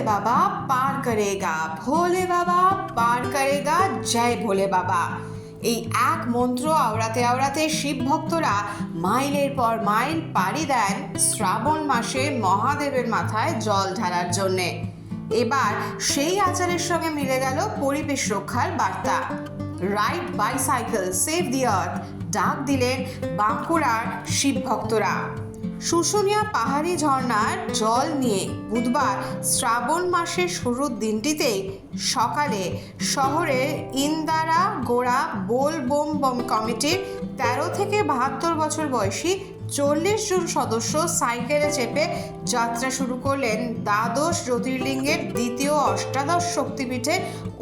বাবা পার করেগা, ভোলে বাবা পার করেগা, জয় ভোলে বাবা। এই এক মন্ত্র আওড়াতে আওড়াতে শিব ভক্তরা মাইলের পর মাইল পাড়ি দেন শ্রাবণ মাসে মহাদেবের মাথায় জল ঢালার জন্যে। এবার সেই আচারের সঙ্গে মিলে গেল পরিবেশ রক্ষার বার্তা। রাইড বাইসাইকেল সেভ দি আর্থ ডাক দিলেন বাঁকুড়ার শিব ভক্তরা। শুশুনিয়া পাহাড়ি ঝর্ণার জল নিয়ে বুধবার শ্রাবণ মাসের শুরুর দিনটিতেই সকালে শহরের ইন্দারা গোড়া বোল বোম বম কমিটির 13 থেকে 72 বছর বয়সী 40 জন সদস্য সাইকেলে চেপে যাত্রা শুরু করলেন দ্বাদশ জ্যোতির্লিঙ্গের দ্বিতীয় অষ্টাদশ শক্তিপীঠের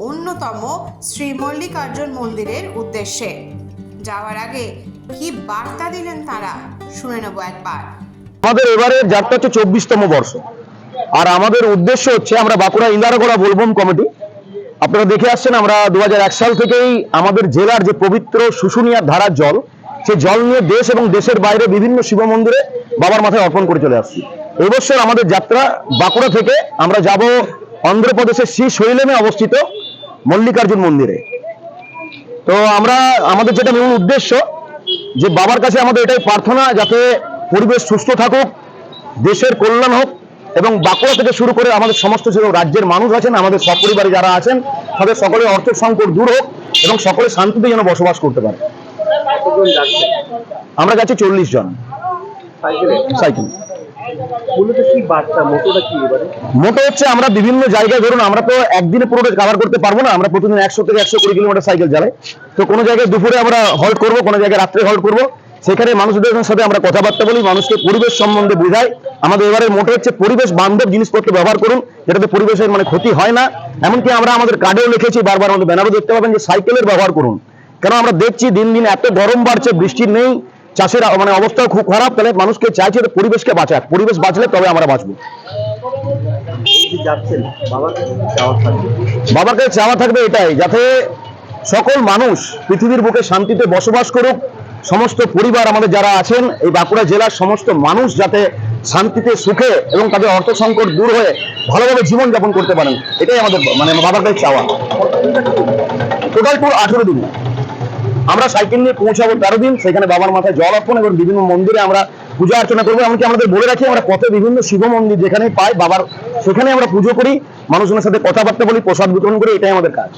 অন্যতম শ্রী মল্লিকার্জুন মন্দিরের উদ্দেশ্যে। যাওয়ার আগে কি বার্তা দিলেন তারা, শুনে নেব একবার। আমাদের এবারের যাত্রা হচ্ছে 24তম বর্ষ, আর আমাদের উদ্দেশ্য হচ্ছে আমরা বাঁকুড়া ইন্দারাগোড়া বোলবম কমিটি, আপনারা দেখে আসছেন আমরা 2001 সাল থেকেই আমাদের জেলার যে পবিত্র শুশুনিয়ার ধারার জল, সেই জল নিয়ে দেশ এবং দেশের বাইরে বিভিন্ন শিব মন্দিরে বাবার মাথায় অর্পণ করে চলে আসছি। এই বছর আমাদের যাত্রা বাঁকুড়া থেকে আমরা যাব অন্ধ্রপ্রদেশের শ্রীশৈলেমে অবস্থিত মল্লিকার্জুন মন্দিরে। তো আমরা আমাদের যেটা মূল উদ্দেশ্য যে বাবার কাছে আমাদের এটাই প্রার্থনা, যাতে পরিবেশ সুস্থ থাকুক, দেশের কল্যাণ হোক, এবং বাঁকুড়া থেকে শুরু করে আমাদের সমস্ত যে রাজ্যের মানুষ আছেন, আমাদের সপরিবারে যারা আছেন, তাদের সকলের অর্থ সংকট দূর হোক এবং সকলে শান্তিতে যেন বসবাস করতে পারে। আমরা যাচ্ছি 40 জন সাইকেল। মোটো হচ্ছে আমরা বিভিন্ন জায়গায়, ধরুন আমরা তো একদিনে পুরোটা কভার করতে পারবো না, আমরা প্রতিদিন 100 থেকে 120 কিলোমিটার সাইকেল চালাই। তো কোনো জায়গায় দুপুরে আমরা হল্ট করবো, কোনো জায়গায় রাত্রে হল্ট করবো, সেখানে মানুষদের সাথে আমরা কথাবার্তা বলি, মানুষকে পরিবেশ সম্বন্ধে বোঝাই। আমাদের এবারের মোটো হচ্ছে পরিবেশ বান্ধব জিনিসপত্র ব্যবহার করুন, যেটাতে পরিবেশের ক্ষতি হয় না। এমনকি আমরা আমাদের কার্ডেও লিখেছি, বারবার আমাদের ব্যানারও দেখতে পাবেন যে সাইকেলের ব্যবহার করুন। কেন আমরা দেখছি দিন দিন এত গরম বাড়ছে, বৃষ্টি নেই, চাষের অবস্থাও খুব খারাপ। তাহলে মানুষকে চাইছে পরিবেশকে বাঁচাক, পরিবেশ বাঁচলে তবে আমরা বাঁচবো। বাবার কাছে চাওয়া থাকবে এটাই, যাতে সকল মানুষ পৃথিবীর বুকে শান্তিতে বসবাস করুক। সমস্ত পরিবার আমাদের যারা আছেন এই বাঁকুড়া জেলার সমস্ত মানুষ যাতে শান্তিতে সুখে এবং তাদের অর্থ সংকট দূর হয়ে ভালোভাবে জীবন যাপন করতে পারেন, এটাই আমাদের বাবার কাছে চাওয়া। টোটাল ট্যুর 18 দিন আমরা সাইকেল নিয়ে পৌঁছাবো, 13 দিন সেখানে বাবার মাথায় জল অর্পণ এবং বিভিন্ন মন্দিরে আমরা পূজা অর্চনা করবো। এমনকি আমাদের বলে রাখি, আমরা পথে বিভিন্ন শিব মন্দির যেখানে পাই বাবার, সেখানে আমরা পুজো করি, মানুষজনের সাথে কথাবার্তা বলি, প্রসাদ বিতরণ করি, এটাই আমাদের কাজ।